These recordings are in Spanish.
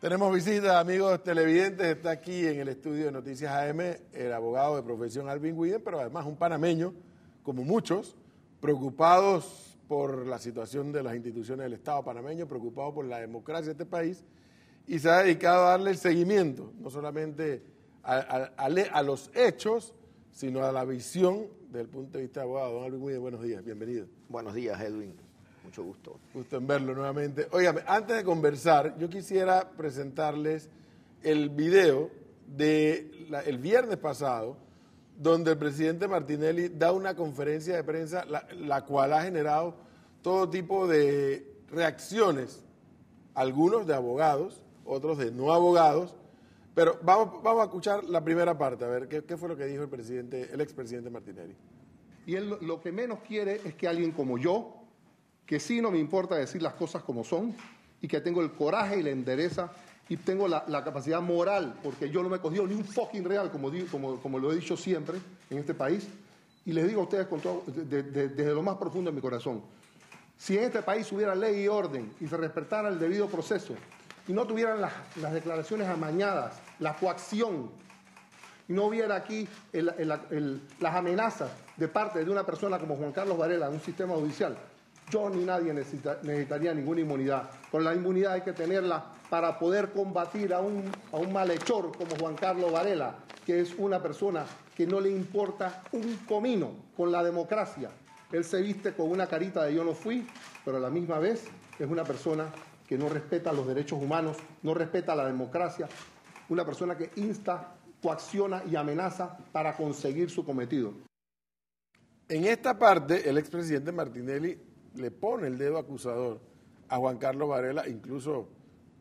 Tenemos visita, amigos televidentes. Está aquí en el estudio de Noticias AM el abogado de profesión Alvin Williams, pero además un panameño, como muchos, preocupados por la situación de las instituciones del Estado panameño, preocupados por la democracia de este país, y se ha dedicado a darle el seguimiento, no solamente a los hechos, sino a la visión desde el punto de vista de abogado. Don Alvin Williams, buenos días, bienvenido. Buenos días, Edwin. Mucho gusto. Gusto en verlo nuevamente. Óigame, antes de conversar, yo quisiera presentarles el video del viernes pasado, donde el presidente Martinelli da una conferencia de prensa, la cual ha generado todo tipo de reacciones, algunos de abogados, otros de no abogados, pero vamos a escuchar la primera parte, a ver qué fue lo que dijo el expresidente Martinelli. Y él lo que menos quiere es que alguien como yo, que sí no me importa decir las cosas como son, y que tengo el coraje y la endereza, y tengo la capacidad moral, porque yo no me he cogido ni un fucking real, como lo he dicho siempre en este país, y les digo a ustedes con todo, desde lo más profundo de mi corazón, si en este país hubiera ley y orden, y se respetara el debido proceso, y no tuvieran las declaraciones amañadas, la coacción, y no hubiera aquí las amenazas de parte de una persona como Juan Carlos Varela, en un sistema judicial, yo ni nadie necesitaría ninguna inmunidad. Con la inmunidad hay que tenerla para poder combatir a un malhechor como Juan Carlos Varela, que es una persona que no le importa un comino con la democracia. Él se viste con una carita de yo no fui, pero a la misma vez es una persona que no respeta los derechos humanos, no respeta la democracia, una persona que insta, coacciona y amenaza para conseguir su cometido. En esta parte, el expresidente Martinelli le pone el dedo acusador a Juan Carlos Varela, incluso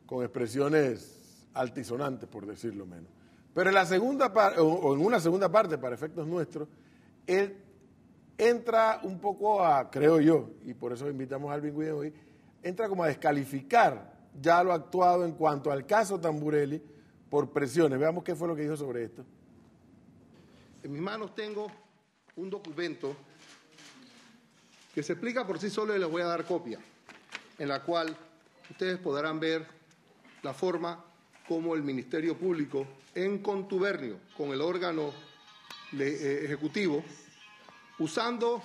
con expresiones altisonantes, por decirlo menos. Pero en la segunda parte, o en una segunda parte, para efectos nuestros, él entra un poco creo yo, y por eso invitamos a Alvin Williams hoy, entra como a descalificar ya lo actuado en cuanto al caso Tamburelli por presiones. Veamos qué fue lo que dijo sobre esto. En mis manos tengo un documento que se explica por sí solo y les voy a dar copia, en la cual ustedes podrán ver la forma como el Ministerio Público, en contubernio con el órgano ejecutivo, usando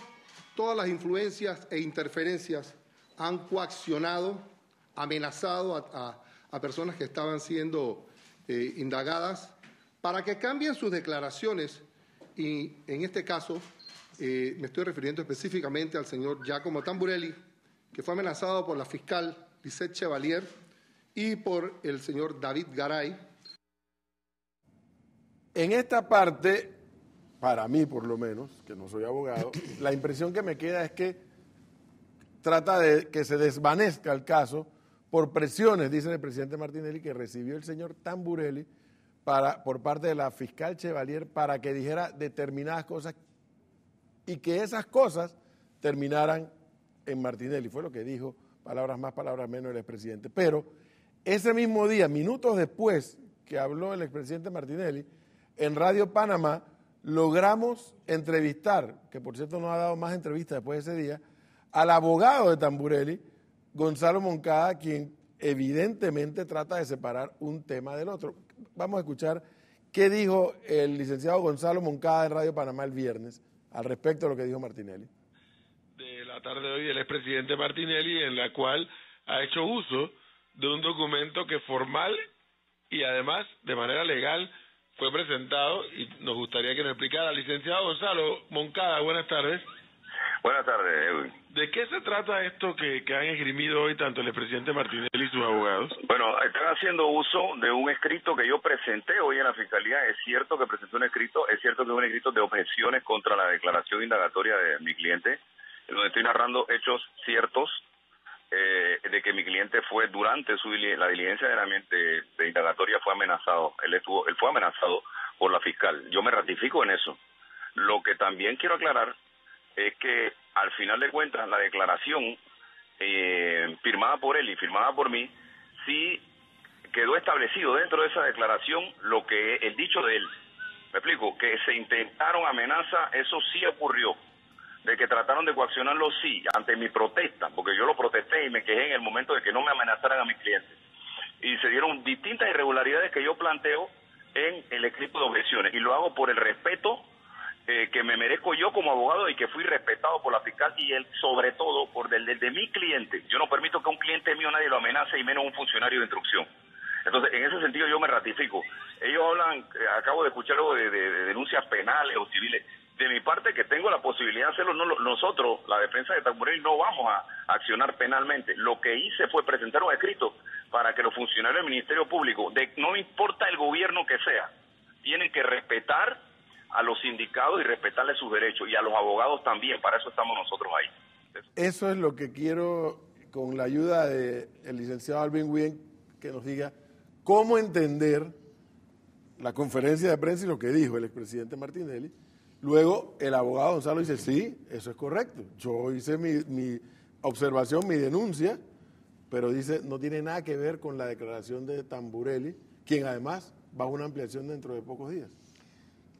todas las influencias e interferencias, han coaccionado, amenazado a personas que estaban siendo indagadas para que cambien sus declaraciones y, en este caso, me estoy refiriendo específicamente al señor Giacomo Tamburelli, que fue amenazado por la fiscal Lisette Chevalier y por el señor David Garay. En esta parte, para mí por lo menos, que no soy abogado, la impresión que me queda es que trata de que se desvanezca el caso por presiones, dice el presidente Martinelli, que recibió el señor Tamburelli por parte de la fiscal Chevalier para que dijera determinadas cosas y que esas cosas terminaran en Martinelli. Fue lo que dijo, palabras más, palabras menos, el expresidente. Pero ese mismo día, minutos después que habló el expresidente Martinelli, en Radio Panamá logramos entrevistar, que por cierto no ha dado más entrevistas después de ese día, al abogado de Tamburelli, Gonzalo Moncada, quien evidentemente trata de separar un tema del otro. Vamos a escuchar qué dijo el licenciado Gonzalo Moncada en Radio Panamá el viernes al respecto de lo que dijo Martinelli. De la tarde de hoy del expresidente Martinelli, en la cual ha hecho uso de un documento que formal y además de manera legal fue presentado, y nos gustaría que nos explicara. Licenciado Gonzalo Moncada, buenas tardes. Buenas tardes, Edwin. ¿De qué se trata esto que han esgrimido hoy tanto el expresidente Martinelli y sus abogados? Bueno, están haciendo uso de un escrito que yo presenté hoy en la Fiscalía. Es cierto que presenté un escrito, es cierto que es un escrito de objeciones contra la declaración indagatoria de mi cliente, en donde estoy narrando hechos ciertos de que mi cliente fue durante la diligencia de indagatoria fue amenazado. Él fue amenazado por la fiscal. Yo me ratifico en eso. Lo que también quiero aclarar es que al final de cuentas la declaración firmada por él y firmada por mí, sí quedó establecido dentro de esa declaración lo que el dicho de él. Me explico, que se intentaron amenazas, eso sí ocurrió. De que trataron de coaccionarlo, sí, ante mi protesta, porque yo lo protesté y me quejé en el momento de que no me amenazaran a mis clientes. Y se dieron hubieron distintas irregularidades que yo planteo en el escrito de objeciones, y lo hago por el respeto que me merezco yo como abogado y que fui respetado por la fiscal, y sobre todo por el de mi cliente. Yo no permito que un cliente mío nadie lo amenace, y menos un funcionario de instrucción. Entonces, en ese sentido yo me ratifico. Ellos hablan, acabo de escuchar algo de denuncias penales o civiles. De mi parte, que tengo la posibilidad de hacerlo, nosotros, la defensa de Tamborelli, no vamos a accionar penalmente. Lo que hice fue presentar un escrito para que los funcionarios del Ministerio Público, no importa el gobierno que sea, tienen que respetar a los sindicatos y respetarles sus derechos, y a los abogados también. Para eso estamos nosotros ahí. Eso es lo que quiero, con la ayuda del licenciado Alvin Nguyen, que nos diga cómo entender la conferencia de prensa y lo que dijo el expresidente Martinelli. Luego el abogado Gonzalo dice, sí, eso es correcto. Yo hice mi observación, mi denuncia, pero dice, no tiene nada que ver con la declaración de Tamborelli, quien además va a una ampliación dentro de pocos días.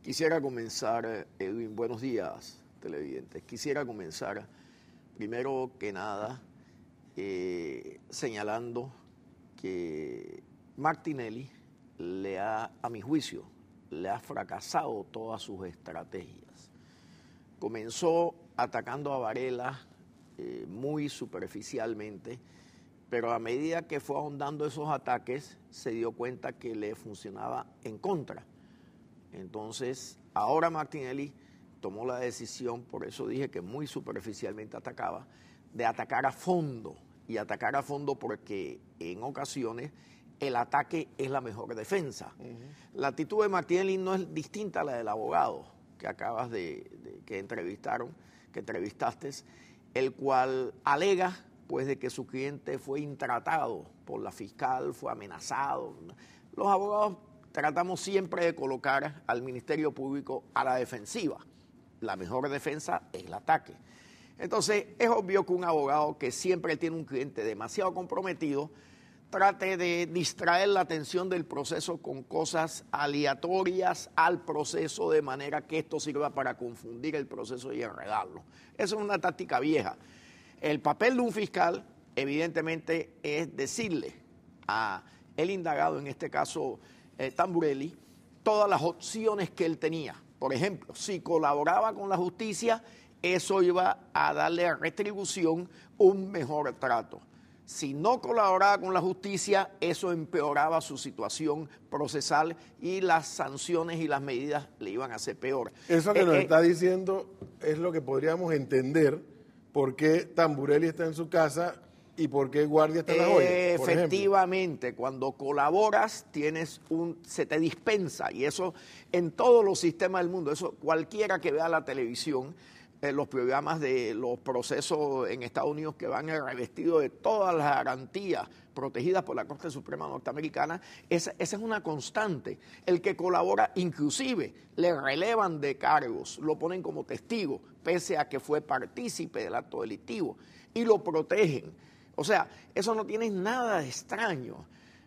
Quisiera comenzar, Edwin, buenos días, televidentes. Quisiera comenzar, primero que nada, señalando que Martinelli a mi juicio, le ha fracasado todas sus estrategias. Comenzó atacando a Varela muy superficialmente, pero a medida que fue ahondando esos ataques, se dio cuenta que le funcionaba en contra. Entonces, ahora Martinelli tomó la decisión, por eso dije que muy superficialmente atacaba, de atacar a fondo, y atacar a fondo porque en ocasiones el ataque es la mejor defensa. La actitud de Martinelli no es distinta a la del abogado que acabas que entrevistaste, el cual alega pues de que su cliente fue intratado por la fiscal, fue amenazado. Los abogados tratamos siempre de colocar al Ministerio Público a la defensiva. La mejor defensa es el ataque. Entonces, es obvio que un abogado que siempre tiene un cliente demasiado comprometido trate de distraer la atención del proceso con cosas aleatorias al proceso, de manera que esto sirva para confundir el proceso y enredarlo. Eso es una táctica vieja. El papel de un fiscal, evidentemente, es decirle a el indagado, en este caso Tamborelli, todas las opciones que él tenía. Por ejemplo, si colaboraba con la justicia, eso iba a darle a retribución un mejor trato. Si no colaboraba con la justicia, eso empeoraba su situación procesal y las sanciones y las medidas le iban a hacer peor. Eso que nos está diciendo es lo que podríamos entender por qué Tamborelli está en su casa y por qué Guardia está en La Joya. Efectivamente, cuando colaboras se te dispensa, y eso en todos los sistemas del mundo. Eso cualquiera que vea la televisión, los programas de los procesos en Estados Unidos, que van revestidos de todas las garantías protegidas por la Corte Suprema Norteamericana, esa es una constante. El que colabora, inclusive, le relevan de cargos, lo ponen como testigo, pese a que fue partícipe del acto delictivo, y lo protegen. O sea, eso no tiene nada de extraño.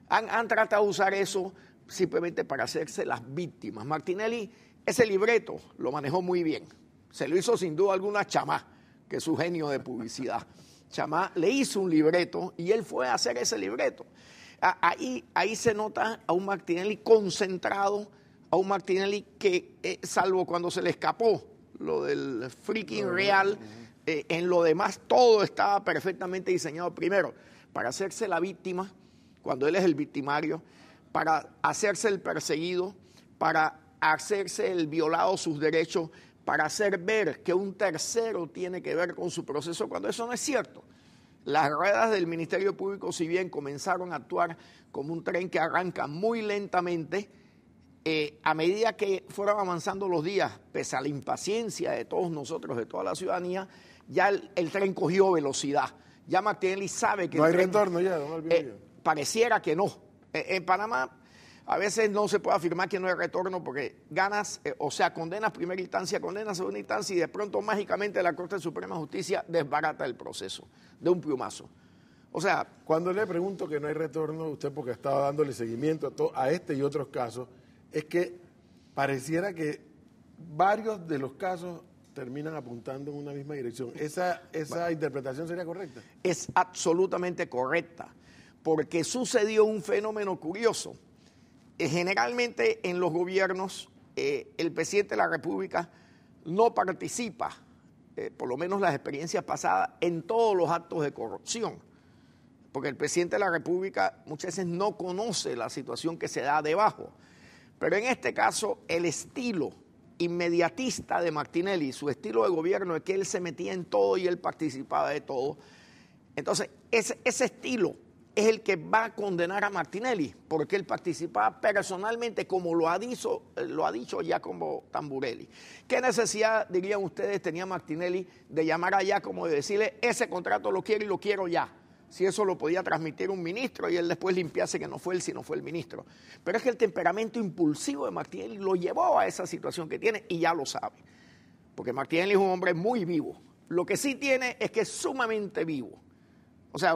Han tratado de usar eso simplemente para hacerse las víctimas. Martinelli, ese libreto lo manejó muy bien. Se lo hizo sin duda alguna Chamá, que es su genio de publicidad. Chamá le hizo un libreto y él fue a hacer ese libreto. Ahí se nota a un Martinelli concentrado, a un Martinelli que, salvo cuando se le escapó lo del freaking real, en lo demás todo estaba perfectamente diseñado, primero para hacerse la víctima, cuando él es el victimario, para hacerse el perseguido, para hacerse el violado sus derechos, para hacer ver que un tercero tiene que ver con su proceso, cuando eso no es cierto. Las ruedas del Ministerio Público, si bien comenzaron a actuar como un tren que arranca muy lentamente, a medida que fueron avanzando los días, pese a la impaciencia de todos nosotros, de toda la ciudadanía, ya el tren cogió velocidad. Ya Martinelli sabe que no hay retorno ya, pareciera que no. En Panamá a veces no se puede afirmar que no hay retorno porque ganas, condenas primera instancia, condenas segunda instancia, y de pronto mágicamente la Corte Suprema de Justicia desbarata el proceso de un plumazo. O sea, cuando le pregunto que no hay retorno, usted porque estaba dándole seguimiento a este y otros casos, es que pareciera que varios de los casos terminan apuntando en una misma dirección. ¿Esa interpretación sería correcta? Es absolutamente correcta, porque sucedió un fenómeno curioso. Generalmente en los gobiernos el presidente de la República no participa, por lo menos las experiencias pasadas, en todos los actos de corrupción, porque el presidente de la República muchas veces no conoce la situación que se da debajo. Pero en este caso el estilo inmediatista de Martinelli, su estilo de gobierno es que él se metía en todo y él participaba de todo. Entonces ese estilo es el que va a condenar a Martinelli, porque él participaba personalmente, como lo ha dicho Giacomo Tamburelli. ¿Qué necesidad, dirían ustedes, tenía Martinelli de llamar a Giacomo y decirle, ese contrato lo quiero y lo quiero ya? Si eso lo podía transmitir un ministro y él después limpiase que no fue él, sino fue el ministro. Pero es que el temperamento impulsivo de Martinelli lo llevó a esa situación que tiene y ya lo sabe. Porque Martinelli es un hombre muy vivo. Lo que sí tiene es que es sumamente vivo. O sea,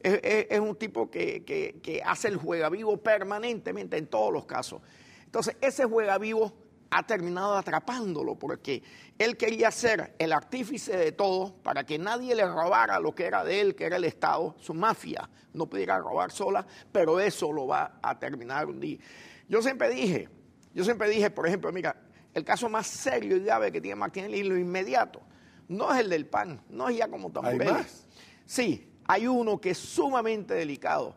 es un tipo que hace el juegavivo permanentemente en todos los casos. Entonces, ese juegavivo ha terminado atrapándolo porque él quería ser el artífice de todo para que nadie le robara lo que era de él, que era el Estado, su mafia. No pudiera robar sola, pero eso lo va a terminar un día. Yo siempre dije, por ejemplo, mira, el caso más serio y grave que tiene Martinelli en lo inmediato no es el del PAN, no es Giacomo Tamburelli. ¿Hay más? Sí. Hay uno que es sumamente delicado,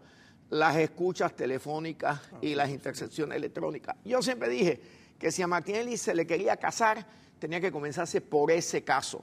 las escuchas telefónicas y las intercepciones electrónicas. Yo siempre dije que si a Martinelli se le quería casar, tenía que comenzarse por ese caso,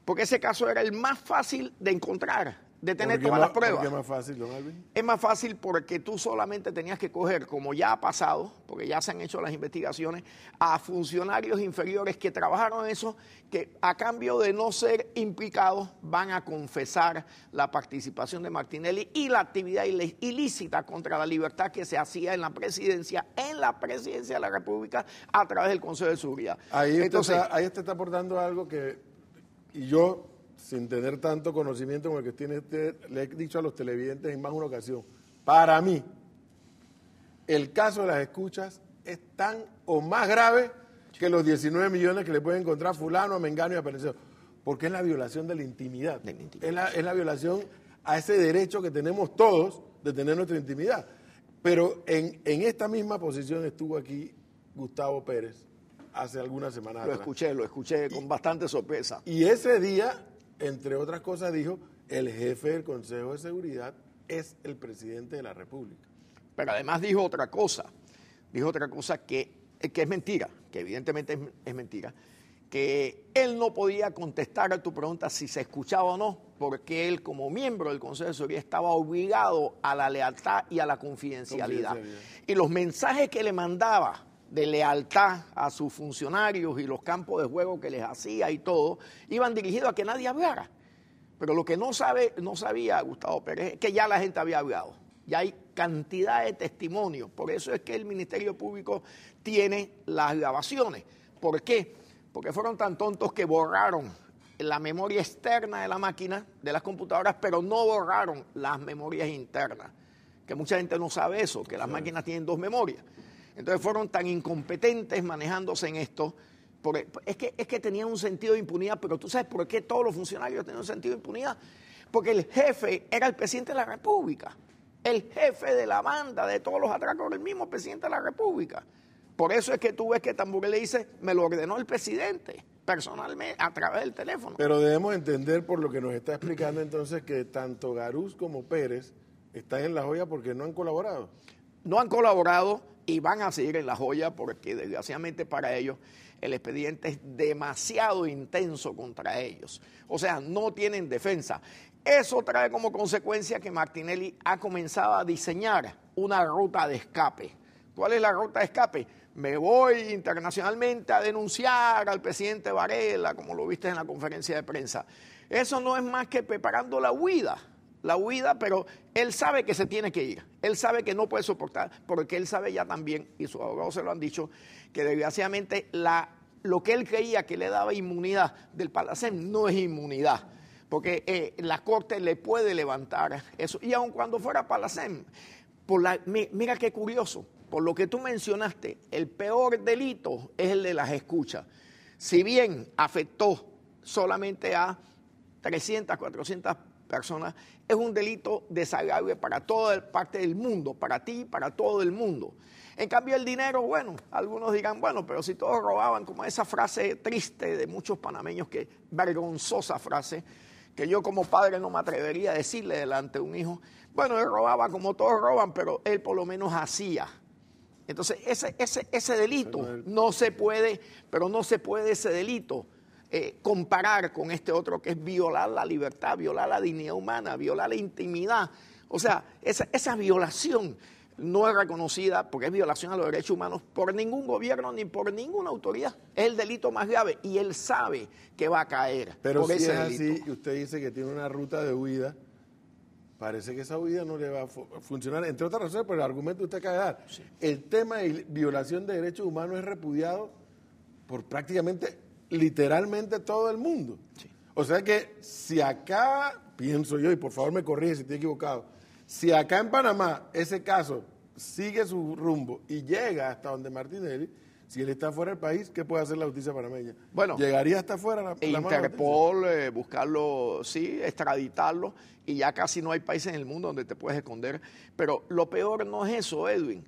porque ese caso era el más fácil de encontrar, de tener todas las pruebas. ¿Por qué es más fácil, don Alvin? Es más fácil porque tú solamente tenías que coger, como ya ha pasado, porque ya se han hecho las investigaciones, a funcionarios inferiores que trabajaron en eso, que a cambio de no ser implicados van a confesar la participación de Martinelli y la actividad ilícita contra la libertad que se hacía en la presidencia de la República a través del Consejo de Seguridad. Ahí usted está aportando algo que, y yo, sin tener tanto conocimiento como el que tiene usted, le he dicho a los televidentes en más de una ocasión, para mí, el caso de las escuchas es tan o más grave que los 19 millones que le pueden encontrar fulano, a mengano y a pereceo, porque es la violación de la intimidad. Es la violación a ese derecho que tenemos todos de tener nuestra intimidad. Pero en esta misma posición estuvo aquí Gustavo Pérez hace algunas semanas atrás. Lo escuché con bastante sorpresa. Y ese día, entre otras cosas, dijo, el jefe del Consejo de Seguridad es el presidente de la República. Pero además dijo otra cosa que es mentira, que evidentemente es mentira, que él no podía contestar a tu pregunta si se escuchaba o no, porque él como miembro del Consejo de Seguridad estaba obligado a la lealtad y a la confidencialidad. Y los mensajes que le mandaba de lealtad a sus funcionarios y los campos de juego que les hacía y todo, iban dirigidos a que nadie hablara. Pero lo que no sabía Gustavo Pérez es que ya la gente había hablado. Ya hay cantidad de testimonios. Por eso es que el Ministerio Público tiene las grabaciones. ¿Por qué? Porque fueron tan tontos que borraron la memoria externa de la máquina, de las computadoras, pero no borraron las memorias internas. Que mucha gente no sabe eso, que las máquinas tienen dos memorias. Entonces fueron tan incompetentes manejándose en esto. Es que tenían un sentido de impunidad, pero ¿tú sabes por qué todos los funcionarios tenían un sentido de impunidad? Porque el jefe era el presidente de la República. El jefe de la banda de todos los atracos era el mismo presidente de la República. Por eso es que tú ves que Tamburelli dice, me lo ordenó el presidente, personalmente, a través del teléfono. Pero debemos entender por lo que nos está explicando entonces que tanto Garús como Pérez están en la joya porque no han colaborado. No han colaborado y van a seguir en la joya porque desgraciadamente para ellos el expediente es demasiado intenso contra ellos. O sea, no tienen defensa. Eso trae como consecuencia que Martinelli ha comenzado a diseñar una ruta de escape. ¿Cuál es la ruta de escape? Me voy internacionalmente a denunciar al presidente Varela, como lo viste en la conferencia de prensa. Eso no es más que preparando la huida, pero él sabe que se tiene que ir. Él sabe que no puede soportar, porque él sabe ya también, y sus abogados se lo han dicho, que desgraciadamente lo que él creía que le daba inmunidad del Palacén no es inmunidad, porque la Corte le puede levantar eso. Y aun cuando fuera Palacén, mira qué curioso, por lo que tú mencionaste, el peor delito es el de las escuchas. Si bien afectó solamente a 300, 400 personas, es un delito desagradable para toda parte del mundo, para ti, para todo el mundo. En cambio, el dinero, bueno, algunos dirán, bueno, pero si todos robaban, como esa frase triste de muchos panameños, que vergonzosa frase, que yo como padre no me atrevería a decirle delante de un hijo, bueno, él robaba como todos roban, pero él por lo menos hacía. Entonces, ese delito no se puede, pero no se puede ese delito comparar con este otro que es violar la libertad, violar la dignidad humana, violar la intimidad. O sea, esa violación no es reconocida porque es violación a los derechos humanos por ningún gobierno ni por ninguna autoridad. Es el delito más grave y él sabe que va a caer por ese delito. Pero si es así y usted dice que tiene una ruta de huida, parece que esa huida no le va a funcionar, entre otras razones, por el argumento que usted acaba de dar. Sí. El tema de violación de derechos humanos es repudiado por prácticamente, literalmente todo el mundo. Sí. O sea que si acá, pienso yo, y por favor me corrige si estoy equivocado, si acá en Panamá ese caso sigue su rumbo y llega hasta donde Martinelli, si él está fuera del país, ¿qué puede hacer la justicia panameña? Bueno, ¿llegaría hasta fuera la Interpol, buscarlo, sí, extraditarlo, y ya casi no hay países en el mundo donde te puedes esconder. Pero lo peor no es eso, Edwin.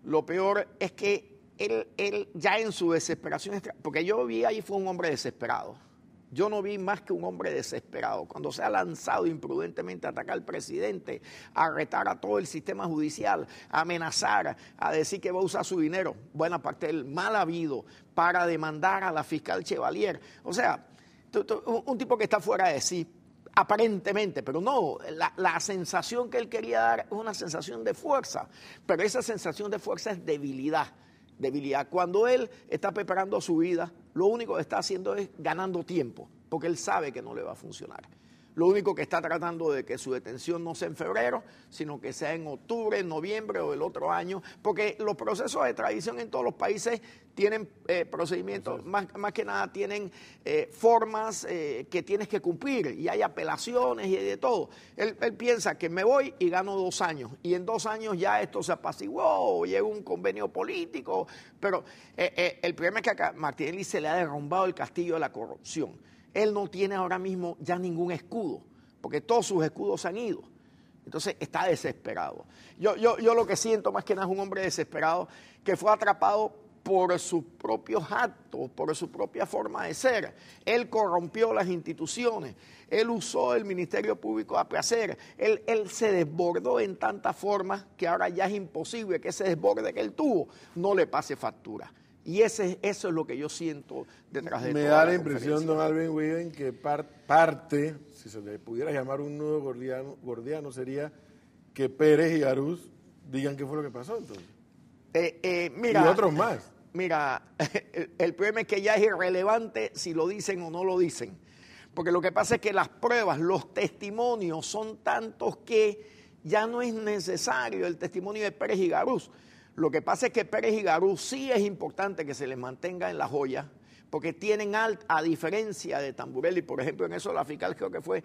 Lo peor es que él ya en su desesperación, porque yo vi ahí fue un hombre desesperado. Yo no vi más que un hombre desesperado. Cuando se ha lanzado imprudentemente a atacar al presidente, a retar a todo el sistema judicial, a amenazar, a decir que va a usar su dinero, buena parte del mal habido, para demandar a la fiscal Chevalier. O sea, un tipo que está fuera de sí, aparentemente, pero no, la sensación que él quería dar es una sensación de fuerza, pero esa sensación de fuerza es debilidad. Cuando él está preparando su vida, lo único que está haciendo es ganando tiempo, porque él sabe que no le va a funcionar. Lo único que está tratando de que su detención no sea en febrero, sino que sea en octubre, en noviembre o el otro año, porque los procesos de extradición en todos los países tienen procedimientos, más que nada tienen formas que tienes que cumplir, y hay apelaciones y hay de todo. Él piensa que me voy y gano 2 años, y en 2 años ya esto se apaciguó, llega un convenio político, pero el problema es que acá Martinelli se le ha derrumbado el castillo de la corrupción. Él no tiene ahora mismo ya ningún escudo, porque todos sus escudos se han ido. Entonces está desesperado. Yo lo que siento más que nada es un hombre desesperado que fue atrapado por sus propios actos, por su propia forma de ser. Él corrompió las instituciones, él usó el Ministerio Público a placer, él se desbordó en tantas formas que ahora ya es imposible que ese desborde que él tuvo no le pase factura. Y eso es lo que yo siento detrás de Me da la impresión, don Alvin Widen, que parte, si se le pudiera llamar un nudo gordiano, sería que Pérez y Garús digan qué fue lo que pasó entonces. Mira, y otros más. Mira, el problema es que ya es irrelevante si lo dicen o no lo dicen. Porque lo que pasa es que las pruebas, los testimonios son tantos que ya no es necesario el testimonio de Pérez y Garús. Lo que pasa es que Pérez y Garús sí es importante que se les mantenga en la joya, porque tienen a diferencia de Tamburelli, por ejemplo, en eso la fiscal creo que fue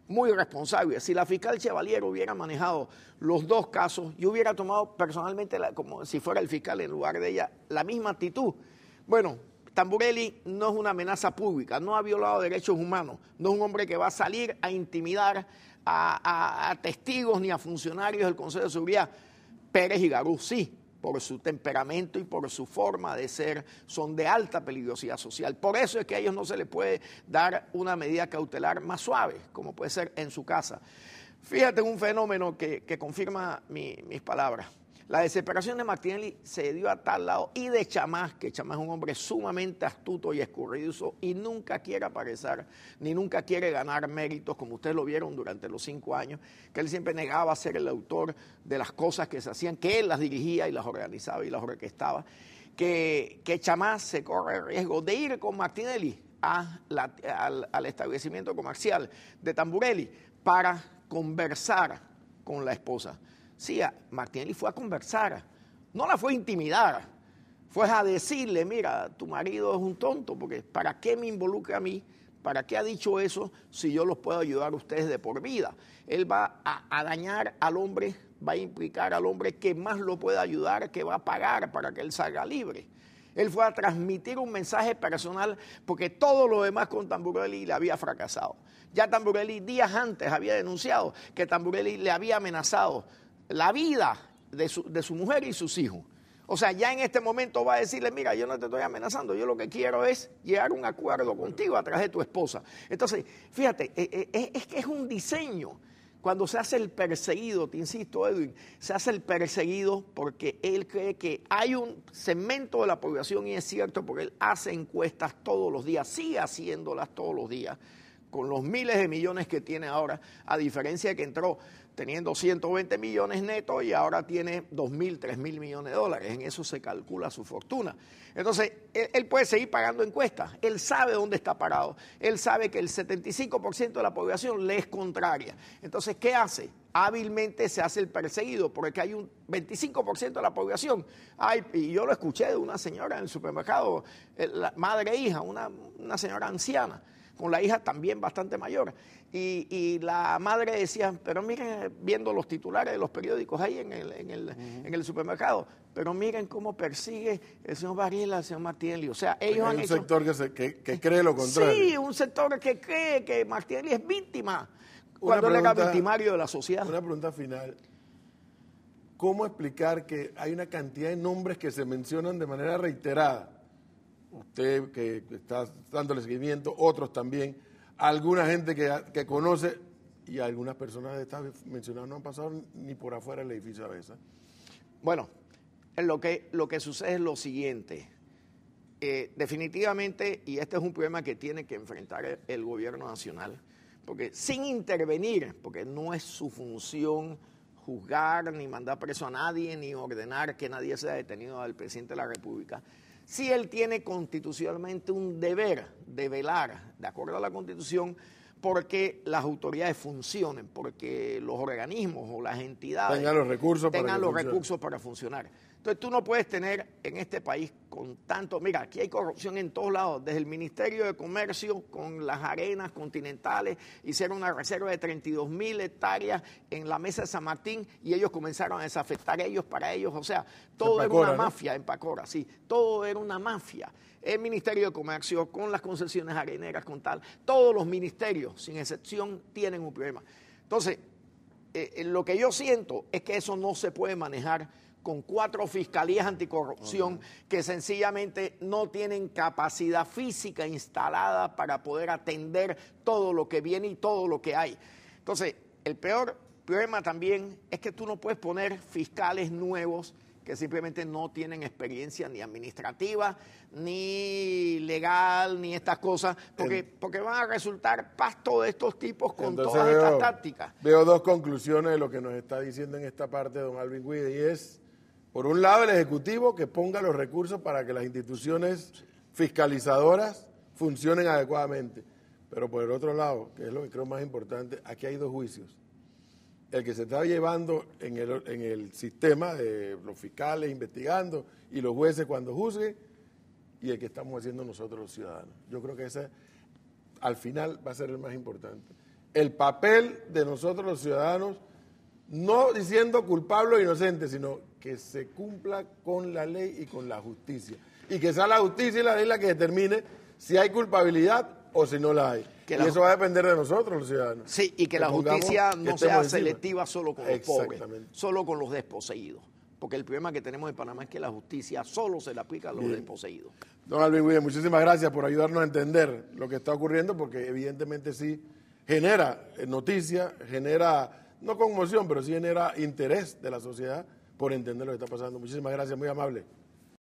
muy responsable. Si la fiscal Chevalier hubiera manejado los 2 casos, yo hubiera tomado personalmente, como si fuera el fiscal en lugar de ella, la misma actitud. Bueno, Tamburelli no es una amenaza pública, no ha violado derechos humanos, no es un hombre que va a salir a intimidar a testigos ni a funcionarios del Consejo de Seguridad. Pérez y Garús sí, por su temperamento y por su forma de ser, son de alta peligrosidad social. Por eso es que a ellos no se les puede dar una medida cautelar más suave, como puede ser en su casa. Fíjate un fenómeno que confirma mis palabras. La desesperación de Martinelli se dio a tal lado, y de Chamás, que Chamás es un hombre sumamente astuto y escurridizo y nunca quiere aparecer, ni nunca quiere ganar méritos, como ustedes lo vieron durante los 5 años, que él siempre negaba ser el autor de las cosas que se hacían, que él las dirigía y las organizaba y las orquestaba, que Chamás se corre el riesgo de ir con Martinelli al establecimiento comercial de Tamburelli para conversar con la esposa. Sí, Martinelli fue a conversar, no la fue a intimidar, fue a decirle, mira, tu marido es un tonto, porque ¿para qué me involucra a mí? ¿Para qué ha dicho eso si yo los puedo ayudar a ustedes de por vida? Él va a dañar al hombre, va a implicar al hombre que más lo pueda ayudar, que va a pagar para que él salga libre. Él fue a transmitir un mensaje personal porque todo lo demás con Tamburelli le había fracasado. Ya Tamburelli días antes había denunciado que Tamburelli le había amenazado la vida de su mujer y sus hijos. O sea, ya en este momento va a decirle, mira, yo no te estoy amenazando, yo lo que quiero es llegar a un acuerdo contigo a través de tu esposa. Entonces, fíjate, es que es un diseño. Cuando se hace el perseguido, te insisto, Edwin, se hace el perseguido porque él cree que hay un segmento de la población, y es cierto, porque él hace encuestas todos los días, sigue haciéndolas todos los días, con los miles de millones que tiene ahora, a diferencia de que entró teniendo 120 millones netos y ahora tiene 2.000, 3.000 millones de dólares. En eso se calcula su fortuna. Entonces, él puede seguir pagando encuestas. Él sabe dónde está parado. Él sabe que el 75% de la población le es contraria. Entonces, ¿qué hace? Hábilmente se hace el perseguido, porque hay un 25% de la población. Y yo lo escuché de una señora en el supermercado, la madre e hija, una señora anciana, con la hija también bastante mayor. Y la madre decía, pero miren, viendo los titulares de los periódicos ahí en el supermercado, pero miren cómo persigue el señor Varela al señor Martinelli. O sea, ellos han hecho... un sector que cree lo contrario. Sí, un sector que cree que Martinelli es víctima, cuando él era victimario de la sociedad. Una pregunta final. ¿Cómo explicar que hay una cantidad de nombres que se mencionan de manera reiterada? Usted que está dándole seguimiento, otros también, alguna gente que conoce, y algunas personas de estas mencionadas no han pasado ni por afuera del edificio a veces. Bueno, lo que sucede es lo siguiente. Definitivamente, y este es un problema que tiene que enfrentar el gobierno nacional, porque sin intervenir, porque no es su función juzgar, ni mandar preso a nadie, ni ordenar que nadie sea detenido al presidente de la República, sí él tiene constitucionalmente un deber de velar, de acuerdo a la Constitución, porque las autoridades funcionen, porque los organismos o las entidades tengan los recursos para funcionar. Entonces tú no puedes tener en este país con tanto... Mira, aquí hay corrupción en todos lados, desde el Ministerio de Comercio con las arenas continentales, hicieron una reserva de 32.000 hectáreas en la mesa de San Martín y ellos comenzaron a desafectar para ellos, o sea, todo era una mafia en Pacora, sí, todo era una mafia. El Ministerio de Comercio con las concesiones areneras, con tal, todos los ministerios, sin excepción, tienen un problema. Entonces, lo que yo siento es que eso no se puede manejar con 4 fiscalías anticorrupción que sencillamente no tienen capacidad física instalada para poder atender todo lo que viene y todo lo que hay. Entonces, el peor problema también es que tú no puedes poner fiscales nuevos que simplemente no tienen experiencia ni administrativa, ni legal, ni estas cosas, porque van a resultar pasto de estos tipos con todas estas tácticas. Veo 2 conclusiones de lo que nos está diciendo en esta parte don Alvin Guide, y es, por un lado, el Ejecutivo que ponga los recursos para que las instituciones fiscalizadoras funcionen adecuadamente, pero por el otro lado, que es lo que creo más importante, aquí hay 2 juicios. El que se está llevando en el sistema de los fiscales investigando y los jueces cuando juzguen, y el que estamos haciendo nosotros los ciudadanos. Yo creo que ese al final va a ser el más importante. El papel de nosotros los ciudadanos, no diciendo culpable o inocente, sino que se cumpla con la ley y con la justicia. Y que sea la justicia y la ley la que determine si hay culpabilidad o si no la hay. Y eso va a depender de nosotros, los ciudadanos. Sí, y que la justicia no sea selectiva solo con los pobres, solo con los desposeídos. Porque el problema que tenemos en Panamá es que la justicia solo se le aplica a los desposeídos. Don Alvin Guide, muchísimas gracias por ayudarnos a entender lo que está ocurriendo, porque evidentemente sí genera noticia, genera, no conmoción, pero sí genera interés de la sociedad por entender lo que está pasando. Muchísimas gracias, muy amable.